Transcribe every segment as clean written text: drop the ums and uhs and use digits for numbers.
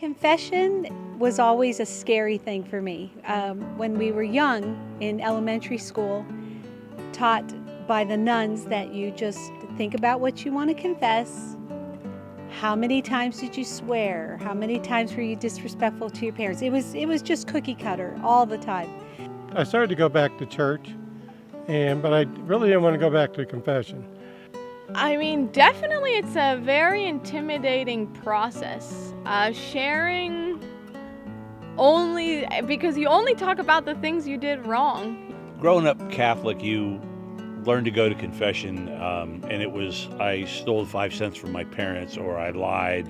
Confession was always a scary thing for me. When we were young in elementary school, taught by the nuns that you just think about what you want to confess. How many times did you swear? How many times were you disrespectful to your parents? It was just cookie cutter all the time. I started to go back to church, but I really didn't want to go back to confession. I mean, definitely it's a very intimidating process. Sharing only because you only talk about the things you did wrong. Growing up Catholic, you learned to go to confession, and it was I stole 5 cents from my parents or I lied.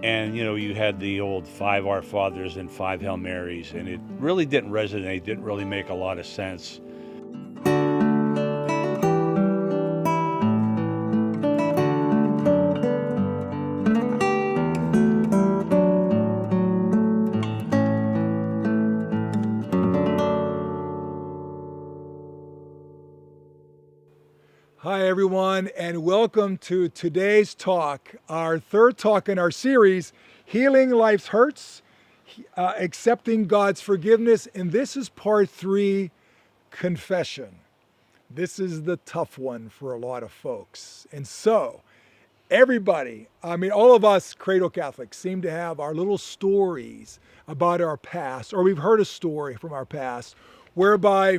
And, you had the old 5 Our Fathers and 5 Hail Marys, and it really didn't resonate, didn't really make a lot of sense. Hi, everyone, and welcome to today's talk, our third talk in our series, Healing Life's Hurts, Accepting God's Forgiveness, and this is part 3, Confession. This is the tough one for a lot of folks. And so, everybody, all of us Cradle Catholics seem to have our little stories about our past, or we've heard a story from our past, whereby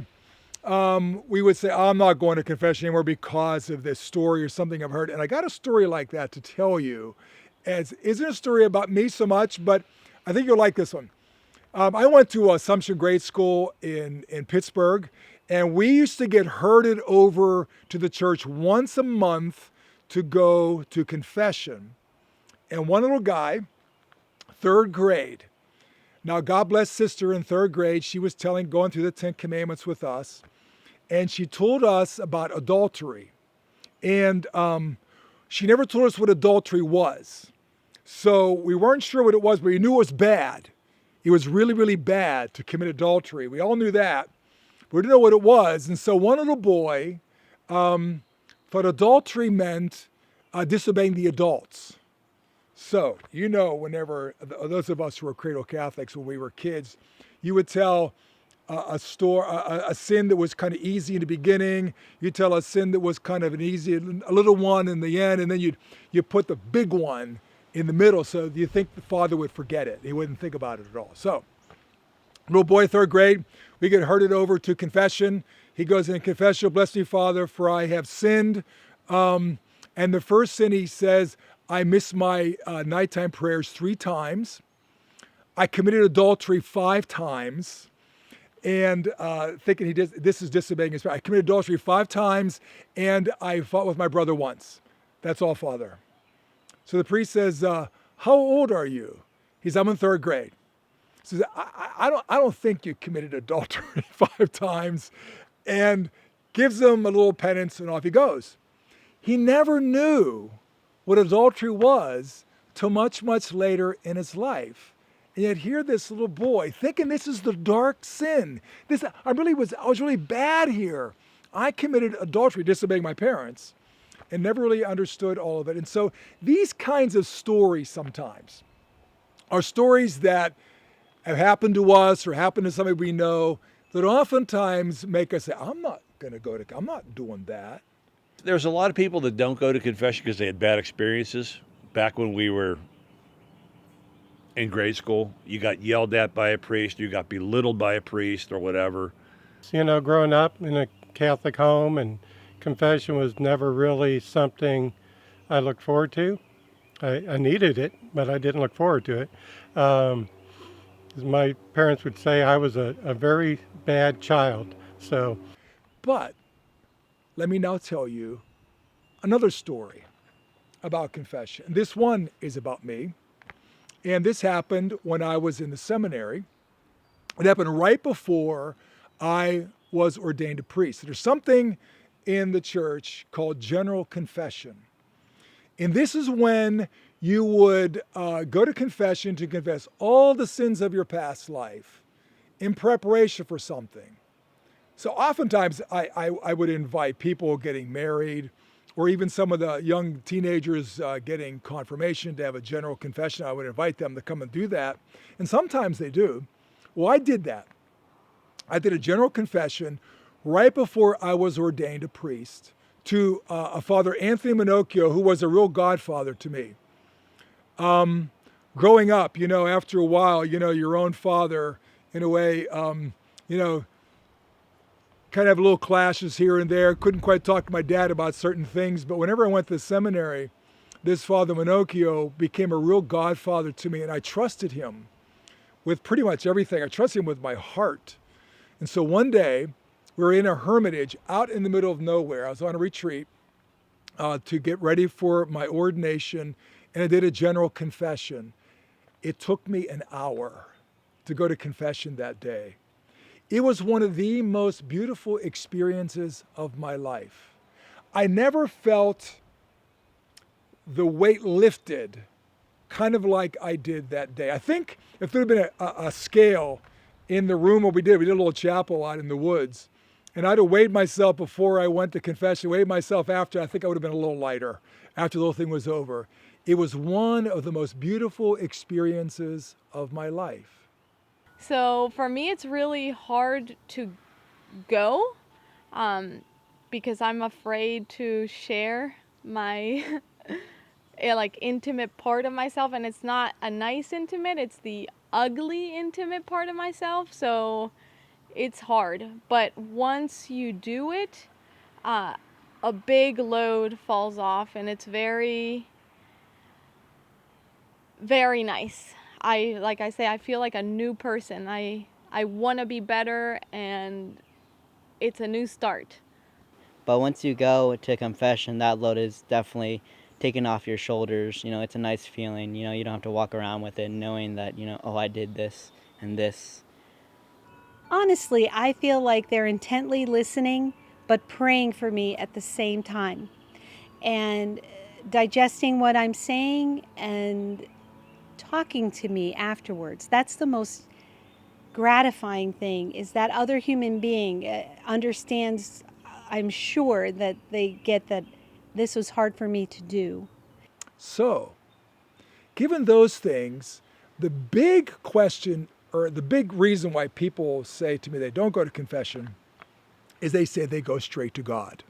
we would say, I'm not going to confession anymore because of this story or something I've heard. And I got a story like that to tell you. It isn't a story about me so much, but I think you'll like this one. I went to Assumption Grade School in Pittsburgh, and we used to get herded over to the church once a month to go to confession. And one little guy, 3rd grade. Now, God bless sister in 3rd grade. She was going through the 10 Commandments with us. And she told us about adultery. And she never told us what adultery was. So we weren't sure what it was, but we knew it was bad. It was really, really bad to commit adultery. We all knew that. But we didn't know what it was. And so one little boy thought adultery meant disobeying the adults. So, whenever those of us who were Cradle Catholics when we were kids, you would tell a sin that was kind of easy in the beginning. You tell a sin that was kind of a little one in the end, and then you put the big one in the middle. So you think the father would forget it. He wouldn't think about it at all. So, little boy, 3rd grade, we get herded over to confession. He goes in confession, bless me, Father, for I have sinned. And the first sin he says, I missed my nighttime prayers 3 times. I committed adultery 5 times. And thinking this is disobeying his parents. I committed adultery 5 times, and I fought with my brother once. That's all, Father. So the priest says, how old are you? He says, I'm in 3rd grade. He says, I don't think you committed adultery 5 times, and gives him a little penance, and off he goes. He never knew what adultery was till much, much later in his life. And yet here this little boy thinking this is the dark sin. I was really bad here. I committed adultery, disobeying my parents, and never really understood all of it. And so these kinds of stories sometimes are stories that have happened to us or happened to somebody we know that oftentimes make us say, I'm not doing that. There's a lot of people that don't go to confession because they had bad experiences. Back when we were in grade school, you got yelled at by a priest, you got belittled by a priest or whatever. Growing up in a Catholic home, and confession was never really something I looked forward to. I needed it, but I didn't look forward to it. My parents would say I was a very bad child. But let me now tell you another story about confession. This one is about me. And this happened when I was in the seminary. It happened right before I was ordained a priest. There's something in the church called general confession. And this is when you would go to confession to confess all the sins of your past life in preparation for something. So oftentimes I would invite people getting married or even some of the young teenagers getting confirmation to have a general confession, I would invite them to come and do that. And sometimes they do. Well, I did that. I did a general confession right before I was ordained a priest to a Father Anthony Minocchio, who was a real godfather to me. Growing up, after a while, your own father, in a way, kind of have little clashes here and there. Couldn't quite talk to my dad about certain things, but whenever I went to seminary, this Father Minocchio became a real godfather to me, and I trusted him with pretty much everything. I trusted him with my heart. And so one day, we were in a hermitage out in the middle of nowhere. I was on a retreat to get ready for my ordination, and I did a general confession. It took me an hour to go to confession that day. It was one of the most beautiful experiences of my life. I never felt the weight lifted kind of like I did that day. I think if there had been a scale in the room where we did a little chapel out in the woods, and I'd have weighed myself before I went to confession, weighed myself after, I think I would have been a little lighter after the whole thing was over. It was one of the most beautiful experiences of my life. So for me, it's really hard to go because I'm afraid to share my like intimate part of myself, and it's not a nice intimate, it's the ugly intimate part of myself. So it's hard, but once you do it, a big load falls off, and it's very, very nice. Like I say, I feel like a new person. I want to be better, and it's a new start. But once you go to confession, that load is definitely taken off your shoulders. It's a nice feeling. You don't have to walk around with it knowing that, oh, I did this and this. Honestly, I feel like they're intently listening, but praying for me at the same time, and digesting what I'm saying and talking to me afterwards. That's the most gratifying thing, is that other human being understands, I'm sure that they get that this was hard for me to do. So, given those things, the big question, or the big reason why people say to me they don't go to confession, is they say they go straight to God.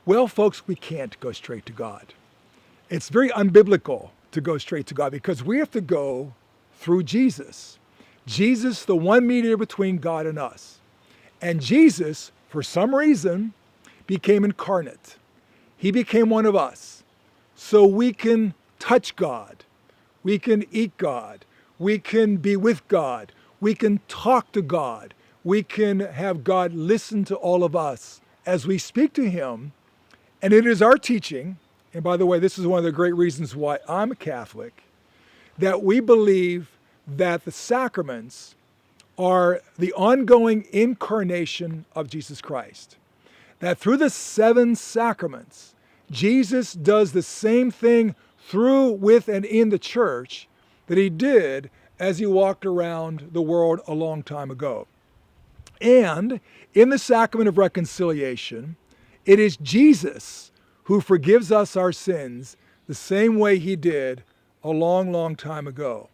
Well, folks, we can't go straight to God. It's very unbiblical to go straight to God because we have to go through Jesus. Jesus, the one mediator between God and us. And Jesus, for some reason, became incarnate. He became one of us. So we can touch God. We can eat God. We can be with God. We can talk to God. We can have God listen to all of us as we speak to him. And it is our teaching, and by the way, this is one of the great reasons why I'm a Catholic, that we believe that the sacraments are the ongoing incarnation of Jesus Christ. That through the 7 sacraments, Jesus does the same thing through, with, and in the church that he did as he walked around the world a long time ago. And in the sacrament of reconciliation, it is Jesus who forgives us our sins the same way he did a long, long time ago.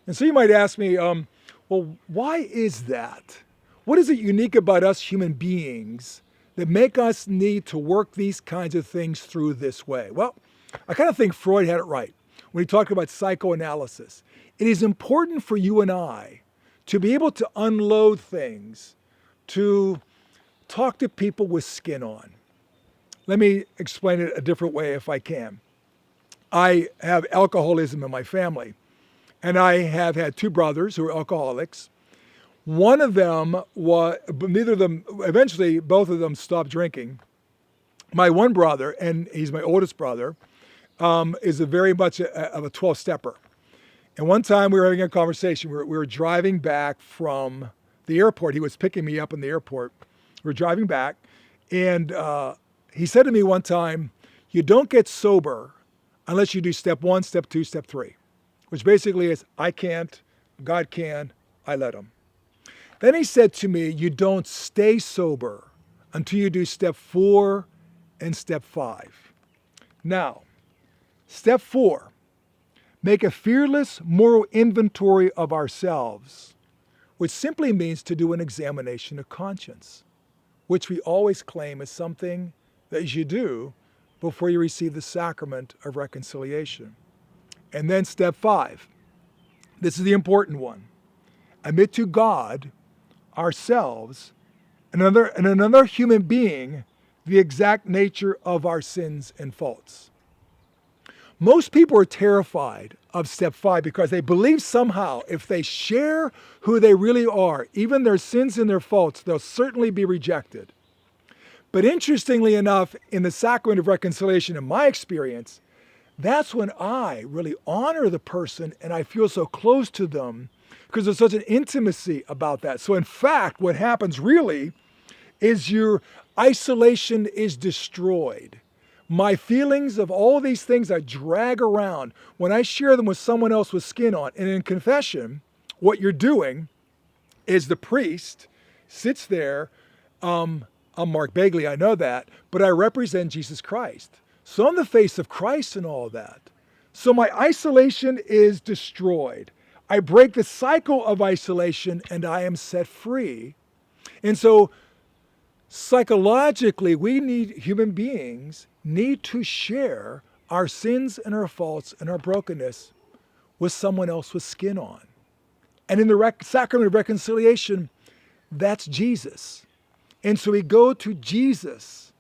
And so you might ask me, well, why is that? What is it unique about us human beings that make us need to work these kinds of things through this way? Well, I kind of think Freud had it right when he talked about psychoanalysis. It is important for you and I to be able to unload things, to talk to people with skin on. Let me explain it a different way if I can. I have alcoholism in my family, and I have had 2 brothers who are alcoholics. One of them eventually both of them stopped drinking. My one brother, and he's my oldest brother, is very much of a 12-stepper. And one time we were having a conversation. We were driving back from the airport. He was picking me up in the airport. We were driving back, and he said to me one time, you don't get sober unless you do step 1, step 2, step 3, which basically is, I can't, God can, I let him. Then he said to me, you don't stay sober until you do step 4 and step 5. Now, step 4, make a fearless moral inventory of ourselves, which simply means to do an examination of conscience, which we always claim is something that you do before you receive the sacrament of reconciliation. And then step 5, this is the important one. Admit to God, ourselves, and another human being the exact nature of our sins and faults. Most people are terrified of step 5 because they believe somehow if they share who they really are, even their sins and their faults, they'll certainly be rejected. But interestingly enough, in the sacrament of reconciliation, in my experience, that's when I really honor the person and I feel so close to them because there's such an intimacy about that. So in fact, what happens really is your isolation is destroyed. My feelings of all these things I drag around, when I share them with someone else with skin on, and in confession, what you're doing is the priest sits there. I'm Mark Bagley, I know that, but I represent Jesus Christ. So I'm the face of Christ and all that. So my isolation is destroyed. I break the cycle of isolation and I am set free. And so psychologically, human beings need to share our sins and our faults and our brokenness with someone else with skin on. And in the sacrament of reconciliation, that's Jesus. And so we go to Jesus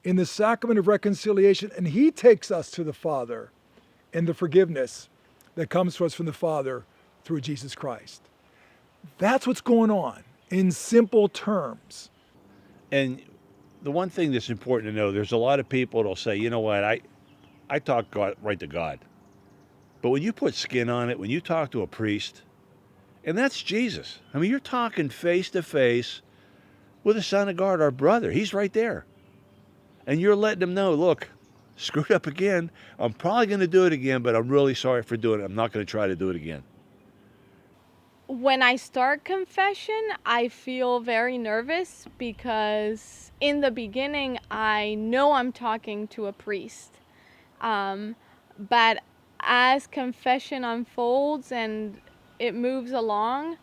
in the sacrament of reconciliation, and he takes us to the Father in the forgiveness that comes to us from the Father through Jesus Christ. That's what's going on in simple terms. And the one thing that's important to know, there's a lot of people that'll say, you know what, I talk God, right to God. But when you put skin on it, when you talk to a priest, and that's Jesus. I mean, you're talking face to face with the Son of God, our brother. He's right there. And you're letting him know, look, screwed up again. I'm probably going to do it again, but I'm really sorry for doing it. I'm not going to try to do it again. When I start confession, I feel very nervous because in the beginning, I know I'm talking to a priest. But as confession unfolds and it moves along,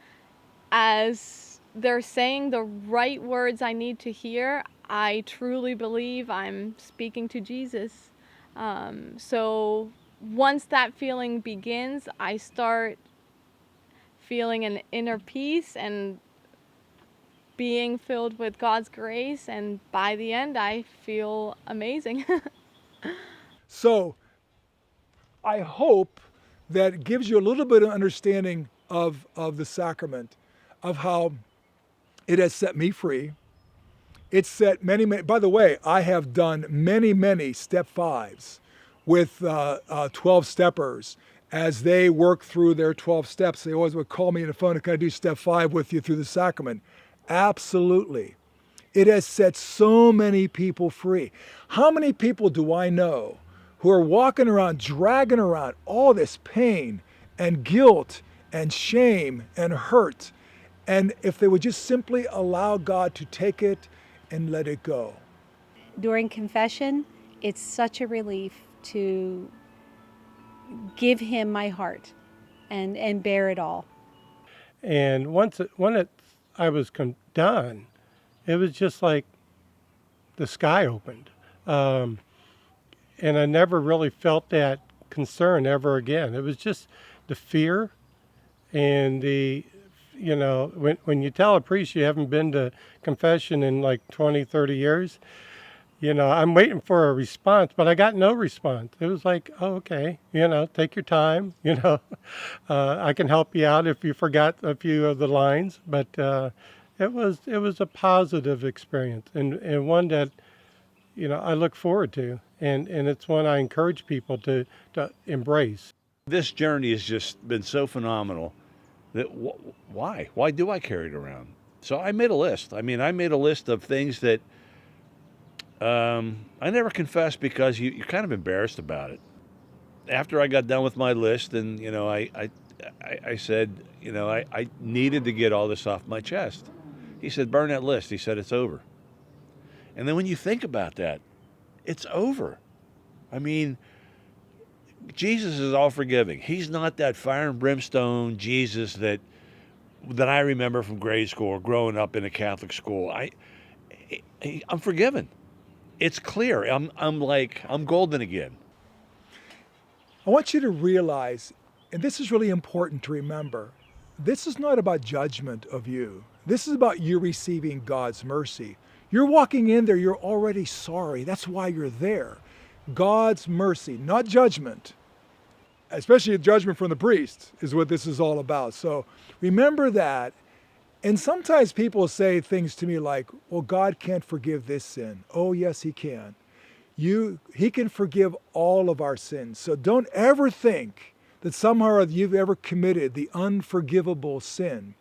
as they're saying the right words I need to hear, I truly believe I'm speaking to Jesus. So once that feeling begins, I start feeling an inner peace and being filled with God's grace, and by the end I feel amazing. So I hope that gives you a little bit of understanding of the sacrament, of how it has set me free. It's set many, by the way, I have done many step 5s with 12 steppers. As they work through their 12 steps, they always would call me on the phone, can I do step 5 with you through the sacrament? Absolutely. It has set so many people free. How many people do I know who are walking around, dragging around all this pain and guilt and shame and hurt? And if they would just simply allow God to take it and let it go. During confession, it's such a relief to give him my heart and bear it all. And when I was done, it was just like the sky opened. And I never really felt that concern ever again. It was just the fear and when you tell a priest you haven't been to confession in like 20, 30 years, I'm waiting for a response, but I got no response. It was like, oh, okay, take your time, I can help you out if you forgot a few of the lines, but it was a positive experience and one that, I look forward to, and it's one I encourage people to embrace. This journey has just been so phenomenal that why? Why do I carry it around? So I made a list. I made a list of things that I never confessed because you're kind of embarrassed about it. After I got done with my list, and I said, I needed to get all this off my chest. He said, burn that list. He said, it's over. And then when you think about that, it's over. I mean, Jesus is all forgiving. He's not that fire and brimstone Jesus that I remember from grade school or growing up in a Catholic school. I'm forgiven. It's clear. I'm golden again. I want you to realize, and this is really important to remember, this is not about judgment of you. This is about you receiving God's mercy. You're walking in there, you're already sorry. That's why you're there. God's mercy, not judgment. Especially judgment from the priest is what this is all about. So remember that. And sometimes people say things to me like, well, God can't forgive this sin. Oh, yes, he can. He can forgive all of our sins. So don't ever think that somehow you've ever committed the unforgivable sin.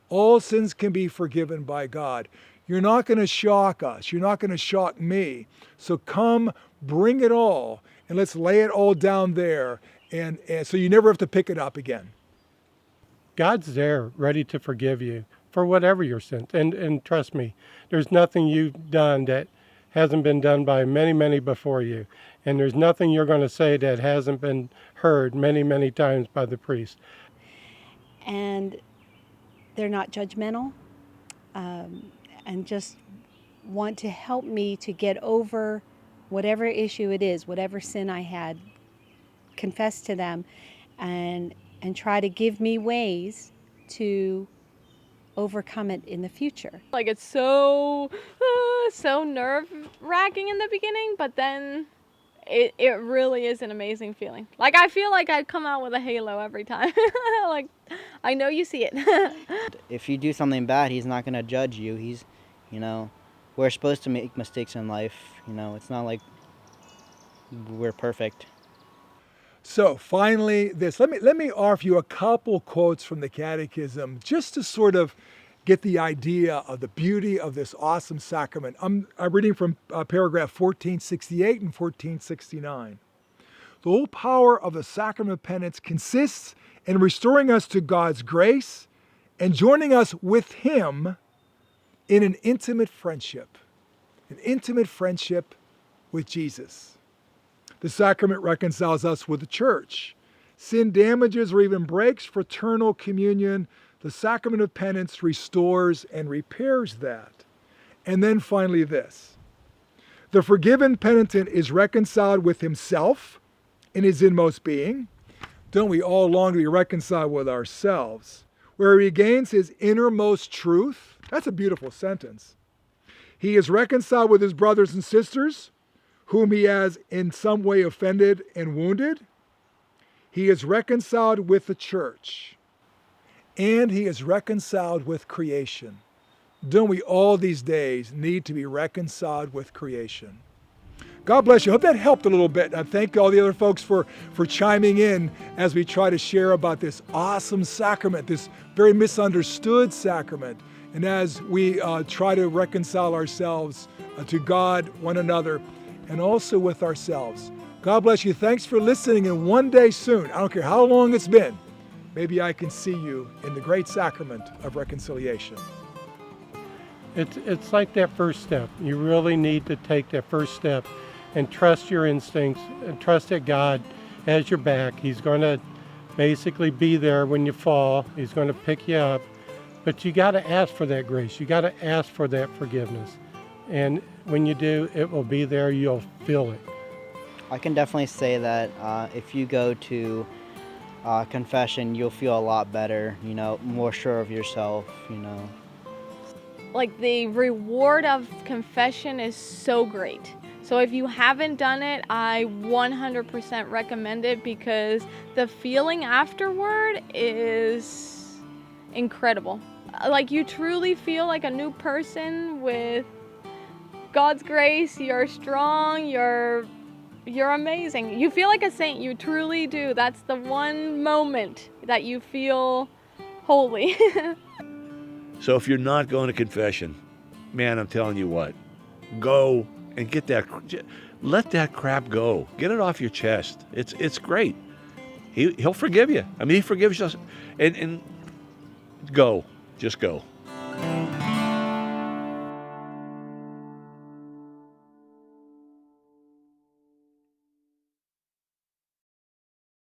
All sins can be forgiven by God. You're not going to shock us. You're not going to shock me. So come, bring it all, and let's lay it all down there, and so you never have to pick it up again. God's there, ready to forgive you for whatever your sins. And trust me, there's nothing you've done that hasn't been done by many, many before you. And there's nothing you're going to say that hasn't been heard many, many times by the priest. And they're not judgmental, and just want to help me to get over whatever issue it is, whatever sin I had, confess to them, and try to give me ways to overcome it in the future. Like, it's so nerve-wracking in the beginning, but then it really is an amazing feeling. Like, I feel like I'd come out with a halo every time. Like, I know you see it. If you do something bad, he's not going to judge you. We're supposed to make mistakes in life. It's not like we're perfect. So finally, let me offer you a couple quotes from the Catechism just to sort of get the idea of the beauty of this awesome sacrament. I'm reading from paragraph 1468 and 1469. The whole power of the sacrament of penance consists in restoring us to God's grace and joining us with Him in an intimate friendship with Jesus. The sacrament reconciles us with the church. Sin damages or even breaks fraternal communion. The sacrament of penance restores and repairs that. And then finally this. The forgiven penitent is reconciled with himself in his inmost being. Don't we all long to be reconciled with ourselves? Where he regains his innermost truth. That's a beautiful sentence. He is reconciled with his brothers and sisters, whom he has in some way offended and wounded. He is reconciled with the church. And he is reconciled with creation. Don't we all these days need to be reconciled with creation? God bless you. Hope that helped a little bit. I thank all the other folks for chiming in as we try to share about this awesome sacrament, this very misunderstood sacrament. And as we try to reconcile ourselves to God, one another, and also with ourselves. God bless you. Thanks for listening. And one day soon, I don't care how long it's been, maybe I can see you in the great sacrament of reconciliation. It's like that first step. You really need to take that first step and trust your instincts and trust that God has your back. He's going to basically be there when you fall. He's going to pick you up. But you got to ask for that grace. You got to ask for that forgiveness. And when you do, it will be there. You'll feel it. I can definitely say that if you go to confession, you'll feel a lot better, more sure of yourself, Like, the reward of confession is so great. So if you haven't done it, I 100% recommend it, because the feeling afterward is incredible. Like, you truly feel like a new person with God's grace. You're strong, you're amazing. You feel like a saint, you truly do. That's the one moment that you feel holy. So if you're not going to confession, man, I'm telling you what, go and let that crap go. Get it off your chest. It's great. He'll forgive you. I mean, he forgives us. And go. Just go.